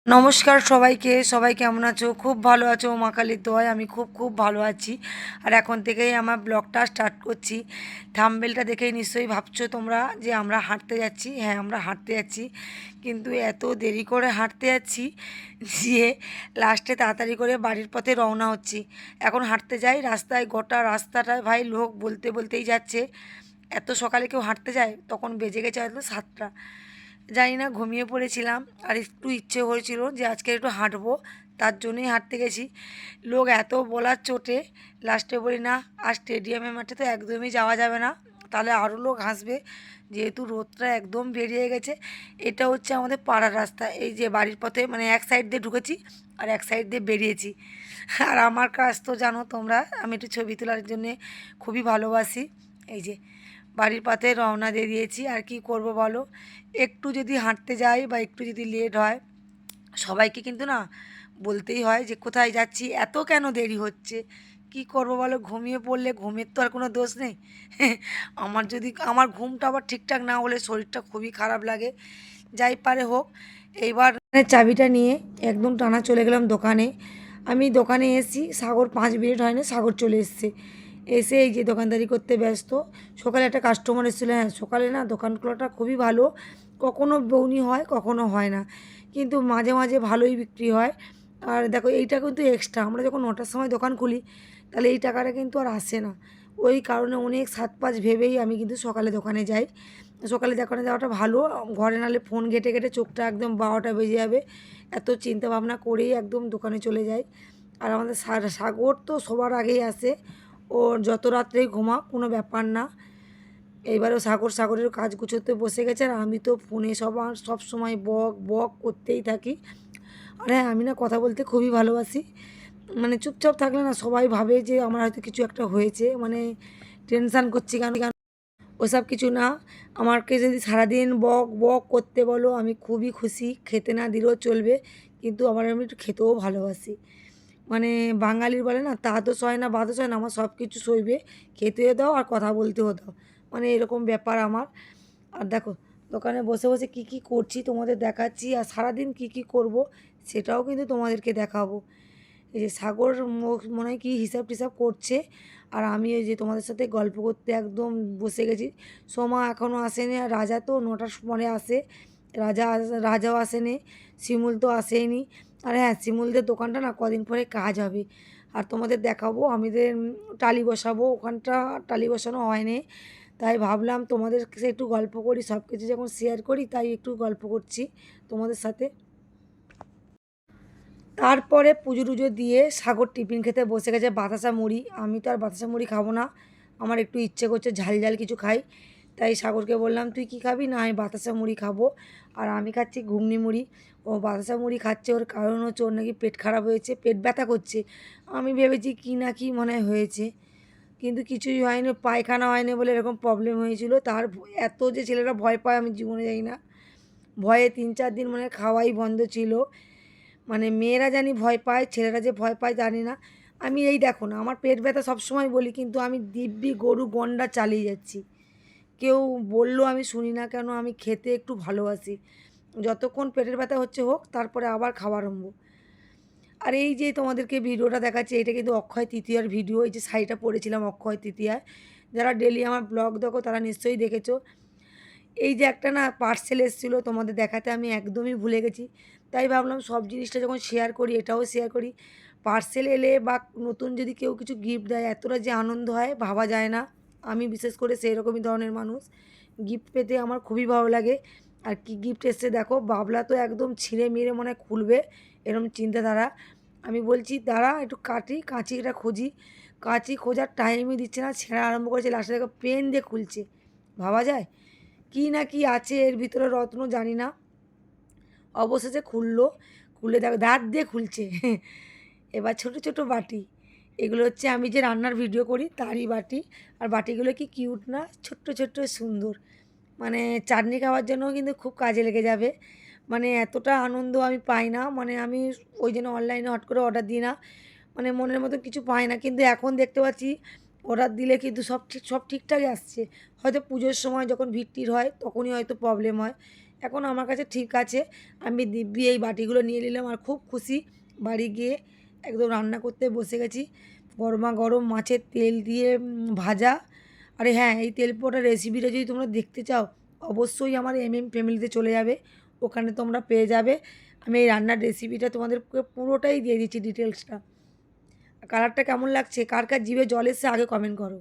নমস্কার সবাইকে। সবাই কেমন আছো? খুব ভালো আছো? মা কালীর দয়ায় আমি খুব খুব ভালো আছি। আর এখন থেকেই আমার ব্লগটা স্টার্ট করছি। থাম্বনেলটা দেখেই নিশ্চয়ই ভাবছো তোমরা যে আমরা হাঁটতে যাচ্ছি। হ্যাঁ, আমরা হাঁটতে যাচ্ছি, কিন্তু এত দেরি করে হাঁটতে যাচ্ছি যে লাস্টে তাড়াতাড়ি করে বাড়ির পথে রওনা হচ্ছি। এখন হাঁটতে যাই, রাস্তায় গোটা রাস্তাটায় ভাই লোক বলতে বলতেই যাচ্ছে। এত সকালে কেউ হাঁটতে যায়? তখন বেজে গেছে হয়তো 7টা। জানি না, ঘুমিয়ে পড়েছিলাম। আর একটু ইচ্ছে হয়েছিল যে আজকে একটু হাঁটবো, তার জন্যই হাঁটতে গেছি। লোক এত বলার চোটে লাস্টে বলি না, আর স্টেডিয়ামের মাঠে তো একদমই যাওয়া যাবে না, তাহলে আরও লোক হাসবে। যেহেতু রোদটা একদম বেরিয়ে গেছে, এটা হচ্ছে আমাদের পাড়ার রাস্তা। এই যে বাড়ির পথে মানে এক সাইড দিয়ে ঢুকেছি আর এক সাইড দিয়ে বেরিয়েছি। আর আমার কাজ তো জানো তোমরা, আমি একটু ছবি তোলার জন্যে খুবই ভালোবাসি। এই যে বাড়ির পথে রওনা দিয়ে দিয়েছি, আর কি করব বলো। একটু যদি হাঁটতে যাই বা একটু যদি লেট হয়, সবাইকে কিন্তু না বলতেই হয় যে কোথায় যাচ্ছি, এত কেন দেরি হচ্ছে। কি করব বলো, ঘুমিয়ে পড়লে ঘুমের তো আর কোনো দোষ নেই। আমার যদি আমার ঘুমটা আবার ঠিকঠাক না হলে শরীরটা খুবই খারাপ লাগে। যাই পারে হোক, এইবার চাবিটা নিয়ে একদম টানা চলে গেলাম দোকানে। আমি দোকানে এসেছি, সাগর 5 মিনিট হয়নি, সাগর চলে এসছে। এসে এই যে দোকানদারি করতে ব্যস্ত। সকালে একটা কাস্টমার এসেছিলো। হ্যাঁ, সকালে না দোকান খোলাটা খুবই ভালো। কখনো বউনি হয়, কখনো হয় না, কিন্তু মাঝে মাঝে ভালোই বিক্রি হয়। আর দেখো, এইটা কিন্তু এক্সট্রা, আমরা যখন 9টার সময় দোকান খুলি তাহলে এই টাকাটা কিন্তু আর আসে না। ওই কারণে অনেক 7-5 ভেবেই আমি কিন্তু সকালে দোকানে যাই। সকালে দোকানে যাওয়াটা ভালো। ঘরে নাহলে ফোন ঘেঁটে ঘেঁটে চোখটা একদম 12টা বেজে যাবে। এত চিন্তা ভাবনা করেই একদম দোকানে চলে যাই। আর আমাদের সাগর তো সবার আগেই আসে। ওর যত রাত্রেই ঘুমাক কোনো ব্যাপার না। এইবারও সাগরের কাজ গুছোতে বসে গেছে, আর আমি তো ফোনে সব সময় বক বক করতেই থাকি। আর হ্যাঁ, আমি না কথা বলতে খুবই ভালোবাসি। মানে চুপচাপ থাকলে না সবাই ভাবে যে আমার হয়তো কিছু একটা হয়েছে, মানে টেনশান করছি কেন কেন। ওসব কিছু না। আমাকে যদি সারাদিন বক বক করতে বলো, আমি খুবই খুশি। খেতে না দিলেও চলবে, কিন্তু আবার আমি একটু খেতেও ভালোবাসি। মানে বাঙালির বলে না, তা তো সয় না, বাদও সয় না, আমার সব কিছু সইবে। খেতেও দাও আর কথা বলতেও দাও, মানে এরকম ব্যাপার আমার। আর দেখো, দোকানে বসে বসে কী কী করছি তোমাদের দেখাচ্ছি, আর সারাদিন কী কী করব সেটাও কিন্তু তোমাদেরকে দেখাবো। এই যে সাগর মনে হয় কি হিসাব টিসাব করছে, আর আমি ওই যে তোমাদের সাথে গল্প করতে একদম বসে গেছি। সোমা এখনও আসেনি, আর রাজা তো 9টার পরে আসে। রাজাও আসেনি, শিমুল তো আসেইনি। আর হ্যাঁ, শিমুলদের দোকানটা না কদিন পরে কাজ হবে, আর তোমাদের দেখাবো। আমাদের টালি বসাবো, ওখানটা টালি বসানো হয়নি, তাই ভাবলাম তোমাদের সাথে একটু গল্প করি। সব কিছু যখন শেয়ার করি তাই একটু গল্প করছি তোমাদের সাথে। তারপরে পুজো টুজো দিয়ে সাগর টিফিন খেতে বসে গেছে, বাতাসা মুড়ি। আমি তো আর বাতাসা মুড়ি খাবো না, আমার একটু ইচ্ছে করছে ঝাল ঝাল কিছু খাই। তাই সাগরকে বললাম, তুই কি খাবি? না, আমি বাতাসা মুড়ি খাবো। আর আমি খাচ্ছি ঘুগনি মুড়ি। ও বাতাসা মুড়ি খাচ্ছে, ওর কারণ হচ্ছে ওর নাকি পেট খারাপ হয়েছে, পেট ব্যথা করছে। আমি ভেবেছি কি না কি মনে হয় হয়েছে, কিন্তু কিছুই হয়নি। পায়খানা হয়নি বলে এরকম প্রবলেম হয়েছিল। তার এত যে ছেলেরা ভয় পায় আমি জীবনে যাই না। ভয়ে 3-4 দিন মানে খাওয়াই বন্ধ ছিল। মানে মেয়েরা জানি ভয় পায়, ছেলেরা যে ভয় পায় জানি না। আমি এই দেখো না, আমার পেট ব্যথা সবসময় বলি, কিন্তু আমি দিব্যি গরু গন্ডা চালিয়ে যাচ্ছি। কেউ বললো আমি শুনি না কেন, আমি খেতে একটু ভালোবাসি। যতক্ষণ পেটের ব্যথা হচ্ছে হোক, তারপরে আবার খাওয়া আরম্ভ। আর এই যে তোমাদেরকে ভিডিওটা দেখাচ্ছি, এটা কিন্তু অক্ষয় তৃতীয়ার ভিডিও। এই যে শাড়িটা পরেছিলাম অক্ষয় তৃতীয়ায়, যারা ডেলি আমার ব্লগ দেখো তারা নিশ্চয়ই দেখেছো। এই যে একটা না পার্সেল এসেছিলো তোমাদের দেখাতে, আমি একদমই ভুলে গেছি। তাই ভাবলাম সব জিনিসটা যখন শেয়ার করি, এটাও শেয়ার করি। পার্সেল এলে বা নতুন যদি কেউ কিছু গিফট দেয়, এতটা যে আনন্দ হয় ভাবা যায় না। আমি বিশেষ করে সেই রকমই ধরনের মানুষ, গিফট পেতে আমার খুবই ভালো লাগে। আর কি গিফট এসছে দেখো, বাবলা তো একদম ছিঁড়ে মিড়ে মনে হয় খুলবে, এরকম চিন্তাধারা। আমি বলছি দাঁড়া একটু কাটি, কাঁচিটা খুঁজি। কাঁচি খোঁজার টাইমই দিচ্ছে না, ছেঁড়া আরম্ভ করেছে, লাস্টে দেখো পেন দিয়ে খুলছে। ভাবা যায় কি না কি আছে এর ভিতরে, রত্ন জানি না। অবশেষে খুললো, খুলে দেখো দাঁত দিয়ে খুলছে। এবার ছোট ছোট বাটি, এগুলো হচ্ছে আমি যে রান্নার ভিডিও করি তারই বাটি। আর বাটিগুলো কি কিউট না, ছোট্ট ছোট্ট সুন্দর। মানে চাটনি খাওয়ার জন্যও কিন্তু খুব কাজে লেগে যাবে। মানে এতটা আনন্দ আমি পাই না, মানে আমি ওই জন্য অনলাইনে হট করে অর্ডার দিই না। মানে মনের মতো কিছু পাই না, কিন্তু এখন দেখতে পাচ্ছি অর্ডার দিলে কিন্তু সব ঠিকঠাকই আসছে। হয়তো পুজোর সময় যখন ভিড় টিড় হয় তখনই হয়তো প্রবলেম হয়। এখন আমার কাছে ঠিক আছে। আমি দিব্যি এই বাটিগুলো নিয়ে নিলাম আর খুব খুশি। বাড়ি গিয়ে একদম রান্না করতে বসে গেছি। গরমা গরম মাছের তেল দিয়ে ভাজা। আরে হ্যাঁ, এই তেল পোড়ার রেসিপিটা যদি তোমরা দেখতে চাও অবশ্যই আমার ফ্যামিলিতে চলে যাবে, ওখানে তোমরা পেয়ে যাবে। আমি এই রান্নার রেসিপিটা তোমাদেরকে পুরোটাই দিয়ে দিচ্ছি, ডিটেলসটা। কালারটা কেমন লাগছে, কার কার জিভে জল এসছে আগে কমেন্ট করো,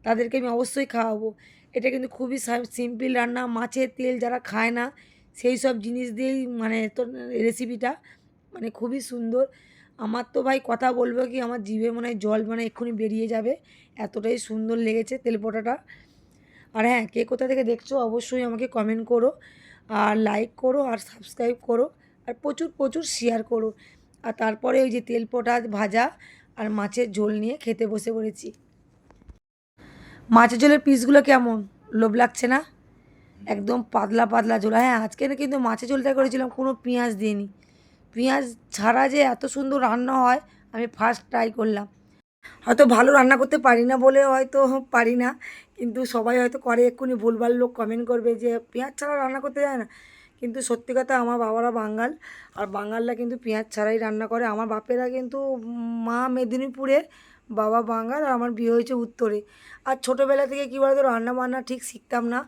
তাদেরকে আমি অবশ্যই খাওয়াবো। এটা কিন্তু খুবই সিম্পল রান্না, মাছের তেল যারা খায় না সেই সব জিনিস দিয়েই মানে তোর রেসিপিটা মানে খুবই সুন্দর। আমার তো ভাই কথা বলবো কি, আমার জিভে মনে হয় জল মানে এক্ষুনি বেরিয়ে যাবে, এতটাই সুন্দর লেগেছে তেলপোটাটা। আর হ্যাঁ, কে কোথা থেকে দেখছো অবশ্যই আমাকে কমেন্ট করো, আর লাইক করো, আর সাবস্ক্রাইব করো, আর প্রচুর প্রচুর শেয়ার করো। আর তারপরে ওই যে তেলপোটা ভাজা আর মাছের ঝোল নিয়ে খেতে বসে পড়েছি। মাছের ঝোলের পিসগুলো কেমন, লোভ লাগছে না? একদম পাতলা পাতলা ঝোল। হ্যাঁ, আজকে না কিন্তু মাছের ঝোলটা করেছিলাম কোনো পেঁয়াজ দিইনি। পেঁয়াজ ছাড়া যে এত সুন্দর রান্না হয় আমি ফার্স্ট ট্রাই করলাম। হয়তো ভালো রান্না করতে পারি না বলে হয়তো পারি না, কিন্তু সবাই হয়তো করে, এক্ষুনি ভুলভাল লোক কমেন্ট করবে যে পেঁয়াজ ছাড়া রান্না করতে যায় না। কিন্তু সত্যি কথা, আমার বাবারা বাঙাল, আর বাঙালরা কিন্তু পেঁয়াজ ছাড়াই রান্না করে। আমার বাপেরা কিন্তু মা মেদিনীপুরের, বাবা বাঙাল, আর আমার বিয়ে হয়েছে উত্তরে। আর ছোটোবেলা থেকে কী বলতো, রান্না বান্না ঠিক শিখতাম না।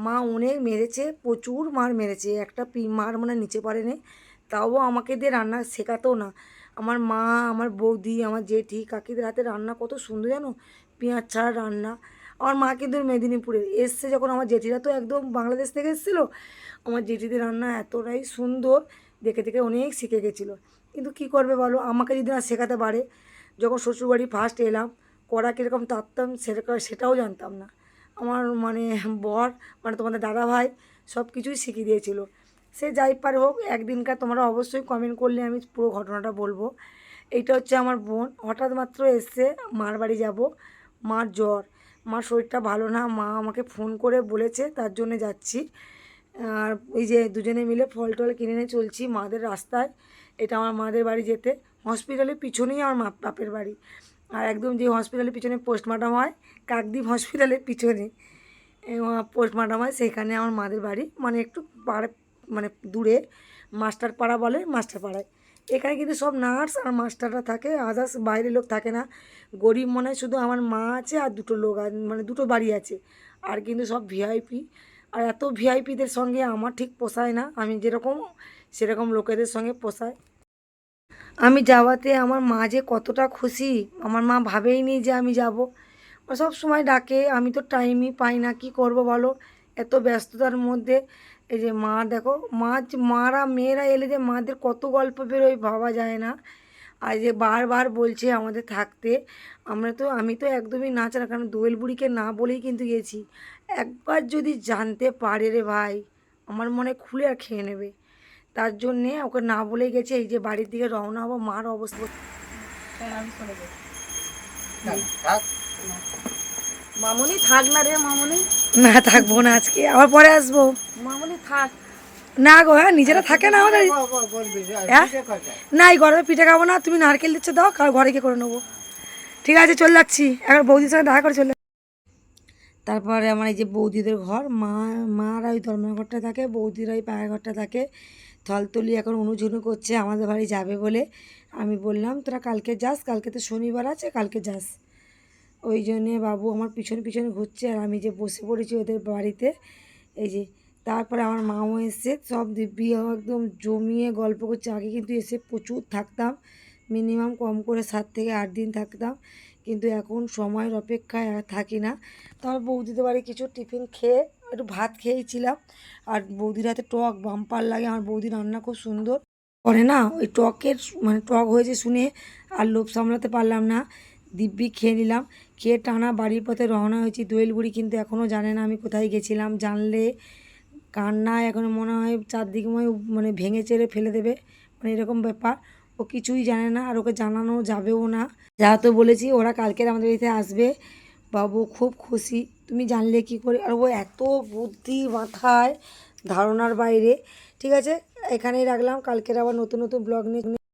মা অনেক মেরেছে, প্রচুর মার মেরেছে, একটা মার মানে নিচে পড়েনি, তাও আমাকে দিয়ে রান্না শেখাতো না। আমার মা, আমার বৌদি, আমার জেঠি কাকিদের হাতে রান্না কত সুন্দর জানো, পেঁয়াজ ছাড়া রান্না। আমার মা কিন্তু মেদিনীপুরের, এসছে যখন আমার জেঠিরা তো একদম বাংলাদেশ থেকে এসেছিলো, আমার জেঠিদের রান্না এতটাই সুন্দর, দেখে দেখে অনেক শিখে গেছিলো। কিন্তু কী করবে বলো, আমাকে যদি না শেখাতে পারে। যখন শ্বশুরবাড়ি ফার্স্ট এলাম, কড়া কীরকম তাড়তাম সেটাও জানতাম না। আমার মানে বর, মানে তোমাদের দাদা ভাই সব কিছুই শিখিয়ে দিয়েছিলো। সে যাই পারে হোক, একদিনকার তোমরা অবশ্যই কমেন্ট করলে আমি পুরো ঘটনাটা বলবো। এইটা হচ্ছে আমার বোন, হঠাৎ মাত্র এসছে, মার বাড়ি যাব, মার জ্বর, মার শরীরটা ভালো না, মা আমাকে ফোন করে বলেছে, তার জন্য যাচ্ছি। আর এই যে দুজনে মিলে ফল টল কিনে নিয়ে চলছি মাদের রাস্তায়। এটা আমার মাদের বাড়ি যেতে, হসপিটালের পিছনেই আমার বাপের বাড়ি। আর একদম যে হসপিটালের পিছনে পোস্টমর্টম হয়, কাকদ্বীপ হসপিটালের পিছনে পোস্টমর্টম হয়, সেখানে আমার মাদের বাড়ি, মানে একটু পাড়ে, মানে দূরে, মাস্টার পাড়া বলে, মাস্টার পাড়ায়। এখানে কিন্তু সব নার্স আর মাস্টাররা থাকে, আদার্স বাইরের লোক থাকে না। গরিব মনে হয় শুধু আমার মা আছে আর দুটো লোক, মানে দুটো বাড়ি আছে, আর কিন্তু সব ভিআইপি। আর এত ভিআইপিদের সঙ্গে আমার ঠিক পোষায় না, আমি যেরকম সেরকম লোকেদের সঙ্গে পোষায়। আমি যাওয়াতে আমার মা যে কতটা খুশি, আমার মা ভাবেইনি যে আমি যাব। ও সব সময় ডাকে, আমি তো টাইমই পাই না, কি করব বলো, এত ব্যস্ততার মধ্যে। এই যে মা দেখো, মারা মেয়েরা এলে যে মাদের কত গল্প বেরোয় ভাবা যায় না। আর যে বারবার বলছে আমাদের থাকতে, আমি তো একদমই না চাই, কারণ দোয়েল বুড়িকে না বলেই কিন্তু গেছি। একবার যদি জানতে পারে রে ভাই, আমার মনে খুলে আর খেয়ে নেবে। তার জন্যে ওকে না বলেই গেছে। এই যে বাড়ির দিকে রওনা হবো, মার অবস্থা। মামুনি থাক না রে মামুনি, না থাকবো না, আজকে আবার পরে আসবো। মামুনি থাক। না গো, হ্যাঁ নিজেরা থাকে না আমাদের। হ্যাঁ না, এই গরমে পিঠে খাবো না, তুমি নারকেল দিচ্ছ দাও, ঘরে গিয়ে করে নেবো। ঠিক আছে, চলে যাচ্ছি, এখন বৌদির সঙ্গে দেখা করে চলে। তারপরে আমার এই যে বৌদিদের ঘর, মারা ওই ধর্মঘরটা থাকে, বৌদিরা ওই পাড়া ঘরটা থাকে। থলতলি এখন অনুঝুনু করছে আমাদের বাড়ি যাবে বলে। আমি বললাম তোরা কালকে যাস, কালকে তো শনিবার আছে, কালকে যাস। ওই জন্যে বাবু আমার পিছনে পিছনে ঘুরছে, আর আমি যে বসে পড়েছি ওদের বাড়িতে। এই যে তারপরে আমার মাও এসে সব দিব্যি একদম জমিয়ে গল্প করছে। আগে কিন্তু এসে প্রচুর থাকতাম, মিনিমাম কম করে 7 থেকে 8 দিন থাকতাম, কিন্তু এখন সময়ের অপেক্ষায় আর থাকি না। তারপর বৌদিদের বাড়ি কিছু টিফিন খেয়ে একটু ভাত খেয়েছিলাম। আর বৌদির হাতে টক বাম্পার লাগে, আমার বৌদি রান্না খুব সুন্দর করে না, ওই টকের মানে টক হয়েছে শুনে আর লোভ সামলাতে পারলাম না, দিব্যি খেয়ে নিলাম। খেয়ে টানা বাড়ির পথে রওনা হয়েছি। দোয়েল বুড়ি কিন্তু এখনও জানে না আমি কোথায় গেছিলাম, জানলে কান্নায় এখনও মনে হয় চারদিকময় মানে ভেঙে চেড়ে ফেলে দেবে, মানে এরকম ব্যাপার। ও কিছুই জানে না, আর ওকে জানানো যাবেও না। যা তো বলেছি ওরা কালকের আমাদের বাড়িতে আসবে, বাবু খুব খুশি। তুমি জানলে কি করে, আর ও এত বুদ্ধি মাথায়, ধারণার বাইরে। ঠিক আছে, এখানেই রাখলাম, কালকের আবার নতুন নতুন ব্লগ নিয়ে